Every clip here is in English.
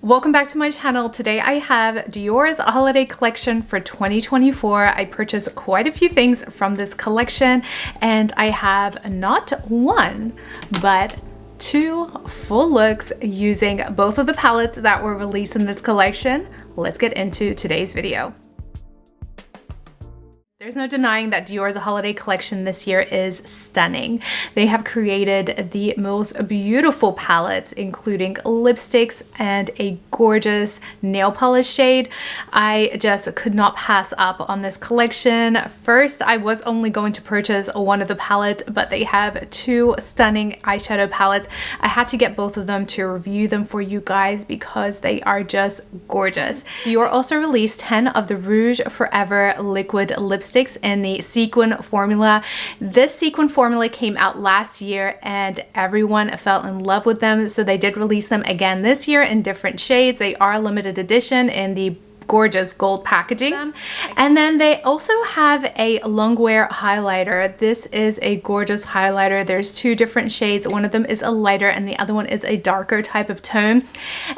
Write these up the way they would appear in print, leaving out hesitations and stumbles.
Welcome back to my channel. Today I have Dior's holiday collection for 2024. I purchased quite a few things from this collection and I have not one, but two full looks using both of the palettes that were released in this collection. Let's get into today's video. There's no denying that Dior's holiday collection this year is stunning. They have created the most beautiful palettes, including lipsticks and a gorgeous nail polish shade. I just could not pass up on this collection. First, I was only going to purchase one of the palettes, but they have two stunning eyeshadow palettes. I had to get both of them to review them for you guys because they are just gorgeous. Dior also released 10 of the Rouge Forever liquid lipsticks in the sequin formula. This sequin formula came out last year and everyone fell in love with them, so they did release them again this year in different shades. They are limited edition in the gorgeous gold packaging. And then they also have a longwear highlighter. This is a gorgeous highlighter. There's two different shades. One of them is a lighter and the other one is a darker type of tone.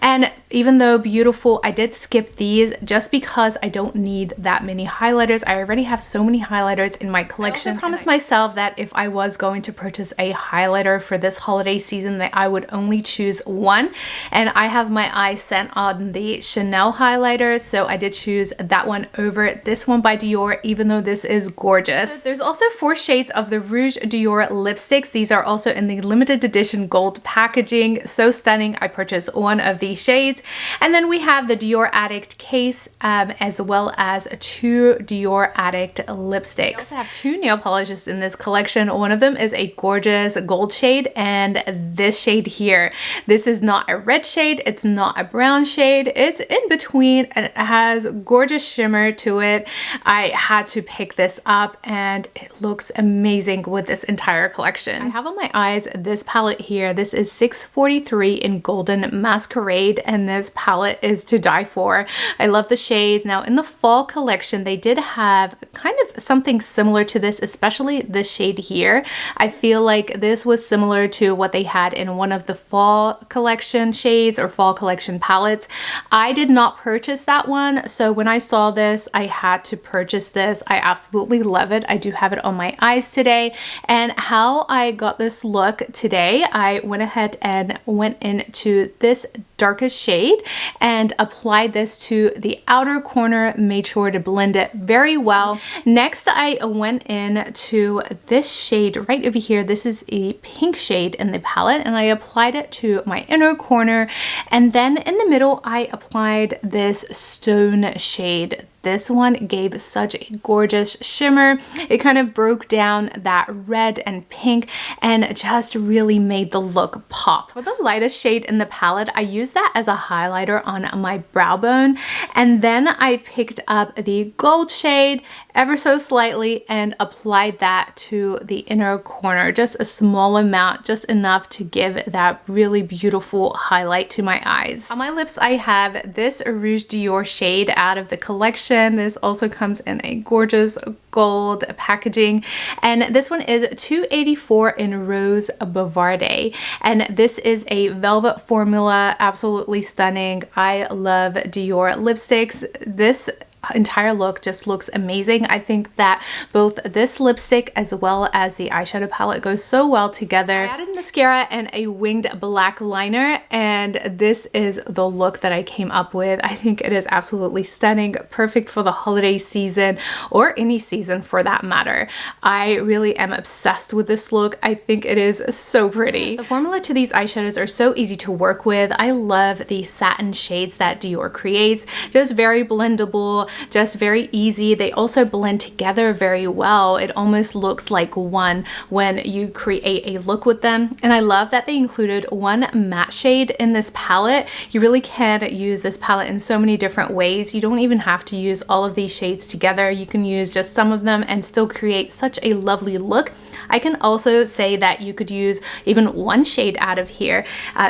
And even though beautiful, I did skip these just because I don't need that many highlighters. I already have so many highlighters in my collection. I promised myself that if I was going to purchase a highlighter for this holiday season, that I would only choose one. And I have my eyes set on the Chanel highlighters, so I did choose that one over this one by Dior, even though this is gorgeous. There's also 4 shades of the Rouge Dior lipsticks. These are also in the limited edition gold packaging. So stunning. I purchased one of these shades. And then we have the Dior Addict case, as well as 2 Dior Addict lipsticks. I also have 2 nail polishes in this collection. One of them is a gorgeous gold shade, and this shade here. This is not a red shade. It's not a brown shade. It's in between and it has gorgeous shimmer to it. I had to pick this up and it looks amazing with this entire collection. I have on my eyes this palette here. This is 643 in Golden Masquerade, and this palette is to die for. I love the shades. Now in the fall collection, they did have kind of something similar to this, especially this shade here. I feel like this was similar to what they had in one of the fall collection shades or fall collection palettes. I did not purchase that one, so when I saw this, I had to purchase this. I absolutely love it. I do have it on my eyes today. And how I got this look today, I went ahead and went into this darkest shade and applied this to the outer corner, made sure to blend it very well. Next, I went in to this shade right over here. This is a pink shade in the palette, and I applied it to my inner corner. And then in the middle, I applied this stone shade. This one gave such a gorgeous shimmer. It kind of broke down that red and pink and just really made the look pop. For the lightest shade in the palette, I used that as a highlighter on my brow bone. And then I picked up the gold shade ever so slightly and applied that to the inner corner. Just a small amount, just enough to give that really beautiful highlight to my eyes. On my lips, I have this Rouge Dior shade out of the collection. This also comes in a gorgeous gold packaging, and this one is 284 in Rose Bouvarde, and this is a velvet formula. Absolutely stunning. I love Dior lipsticks. This entire look just looks amazing. I think that both this lipstick as well as the eyeshadow palette goes so well together. I added mascara and a winged black liner, and this is the look that I came up with. I think it is absolutely stunning, perfect for the holiday season or any season for that matter. I really am obsessed with this look. I think it is so pretty. The formula to these eyeshadows are so easy to work with. I love the satin shades that Dior creates. Just very blendable, just very easy. They also blend together very well. It almost looks like one when you create a look with them. And I love that they included one matte shade in this palette. You really can use this palette in so many different ways. You don't even have to use all of these shades together. You can use just some of them and still create such a lovely look. I can also say that you could use even one shade out of here,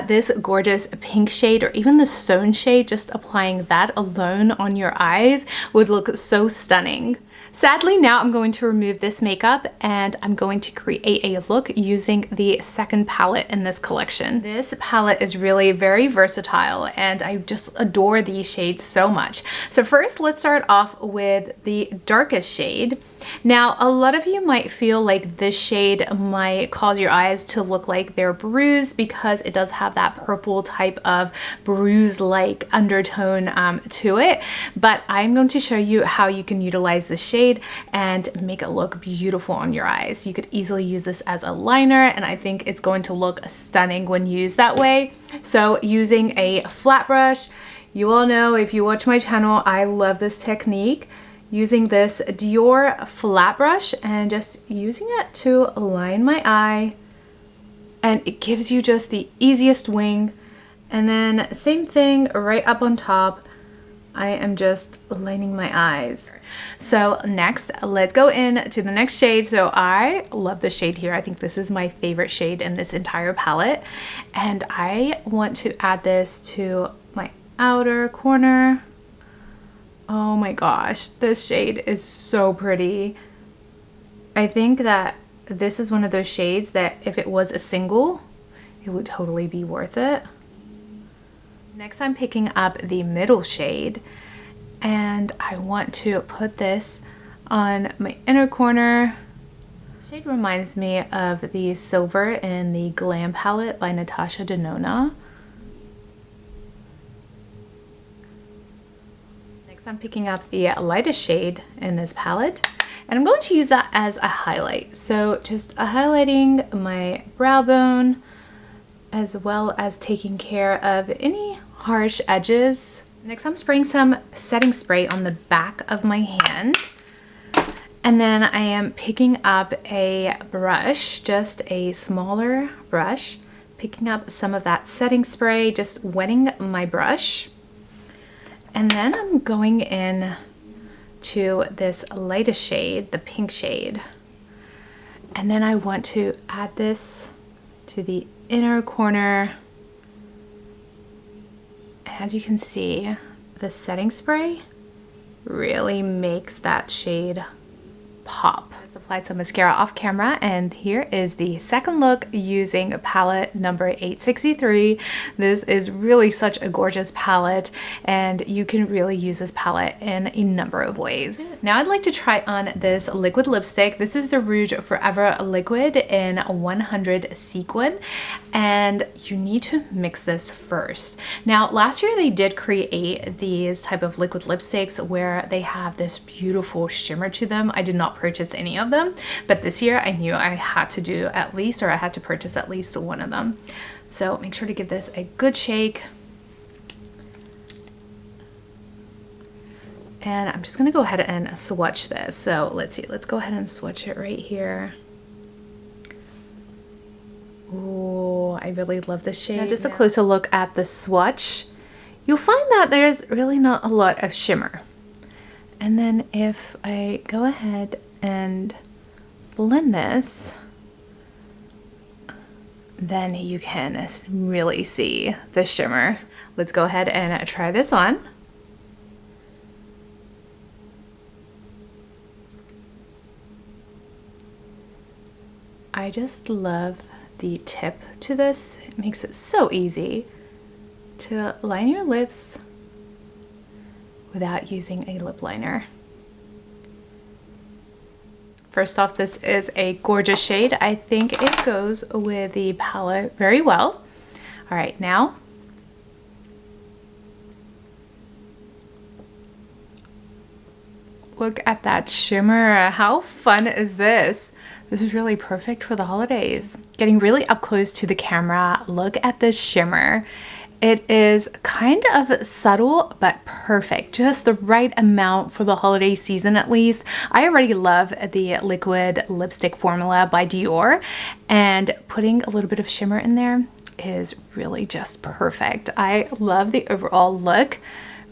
this gorgeous pink shade or even the stone shade. Just applying that alone on your eyes would look so stunning. Sadly, now I'm going to remove this makeup and I'm going to create a look using the second palette in this collection. This palette is really very versatile and I just adore these shades so much. So first, let's start off with the darkest shade. Now, a lot of you might feel like this shade might cause your eyes to look like they're bruised because it does have that purple type of bruise-like undertone to it, but I'm going to show you how you can utilize this shade and make it look beautiful on your eyes. You could easily use this as a liner, and I think it's going to look stunning when used that way. So using a flat brush, you all know if you watch my channel, I love this technique. Using this Dior flat brush and just using it to line my eye, and it gives you just the easiest wing. And then same thing right up on top, I am just lining my eyes. So next, let's go into the next shade. So I love this shade here. I think this is my favorite shade in this entire palette, and I want to add this to my outer corner. Oh my gosh, this shade is so pretty. I think that this is one of those shades that if it was a single, it would totally be worth it. Next, I'm picking up the middle shade and I want to put this on my inner corner. The shade reminds me of the silver in the Glam palette by Natasha Denona. I'm picking up the lightest shade in this palette and I'm going to use that as a highlight. So just highlighting my brow bone as well as taking care of any harsh edges. Next, I'm spraying some setting spray on the back of my hand. And then I am picking up a brush, just a smaller brush, picking up some of that setting spray, just wetting my brush. And then I'm going in to this lightest shade, the pink shade. And then I want to add this to the inner corner. As you can see, the setting spray really makes that shade pop. I just applied some mascara off camera, and here is the second look using palette number 863. This is really such a gorgeous palette, and you can really use this palette in a number of ways. Now I'd like to try on this liquid lipstick. This is the Rouge Forever Liquid in 100 Sequin, and you need to mix this first. Now last year they did create these type of liquid lipsticks where they have this beautiful shimmer to them. I did not purchase any of them, but this year I knew I had to do at least, or I had to purchase at least one of them. So make sure to give this a good shake. And I'm just gonna go ahead and swatch this. So let's see, let's go ahead and swatch it right here. Oh, I really love this shade. Now just a closer look at the swatch. You'll find that there's really not a lot of shimmer. And then if I go ahead and blend this, then you can really see the shimmer. Let's go ahead and try this on. I just love the tip to this. It makes it so easy to line your lips without using a lip liner. First off, this is a gorgeous shade. I think it goes with the palette very well. All right, now look at that shimmer. How fun is this? This is really perfect for the holidays. Getting really up close to the camera, look at this shimmer. It is kind of subtle, but perfect. Just the right amount for the holiday season, at least. I already love the liquid lipstick formula by Dior, and putting a little bit of shimmer in there is really just perfect. I love the overall look.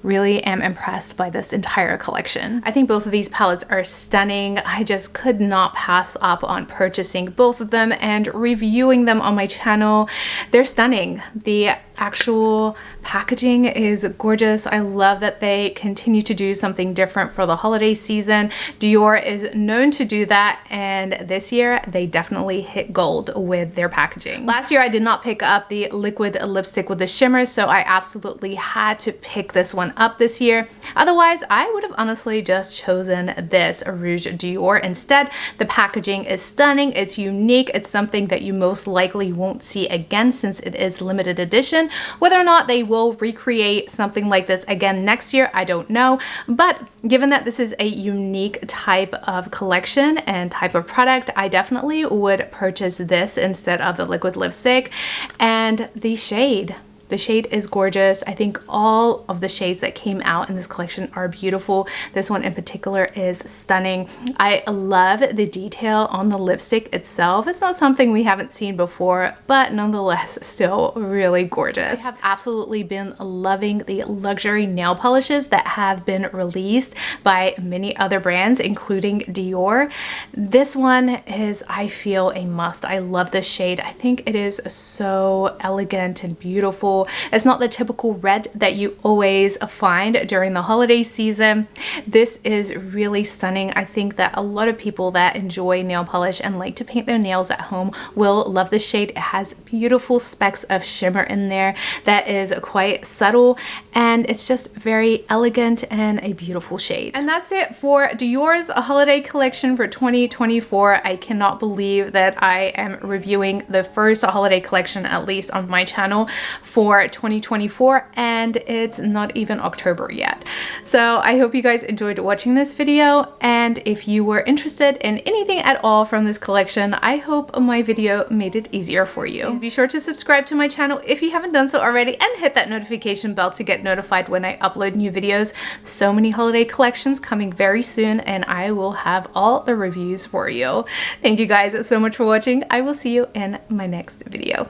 really am impressed by this entire collection. I think both of these palettes are stunning. I just could not pass up on purchasing both of them and reviewing them on my channel. They're stunning. The actual packaging is gorgeous. I love that they continue to do something different for the holiday season. Dior is known to do that, and this year they definitely hit gold with their packaging. Last year I did not pick up the liquid lipstick with the shimmer, so I absolutely had to pick this one up this year. Otherwise, I would have honestly just chosen this Rouge Dior instead. The packaging is stunning, it's unique, it's something that you most likely won't see again since it is limited edition. Whether or not they will recreate something like this again next year, I don't know. But given that this is a unique type of collection and type of product, I definitely would purchase this instead of the liquid lipstick. And the shade. The shade is gorgeous. I think all of the shades that came out in this collection are beautiful. This one in particular is stunning. I love the detail on the lipstick itself. It's not something we haven't seen before, but nonetheless still really gorgeous. I have absolutely been loving the luxury nail polishes that have been released by many other brands, including Dior. This one is, I feel, a must. I love this shade. I think it is so elegant and beautiful. It's not the typical red that you always find during the holiday season. This is really stunning. I think that a lot of people that enjoy nail polish and like to paint their nails at home will love this shade. It has beautiful specks of shimmer in there that is quite subtle, and it's just very elegant and a beautiful shade. And that's it for Dior's holiday collection for 2024. I cannot believe that I am reviewing the first holiday collection, at least on my channel, for 2024, and it's not even October yet. So I hope you guys enjoyed watching this video, and if you were interested in anything at all from this collection, I hope my video made it easier for you. Please be sure to subscribe to my channel if you haven't done so already, and hit that notification bell to get notified when I upload new videos. So many holiday collections coming very soon, and I will have all the reviews for you. Thank you guys so much for watching. I will see you in my next video.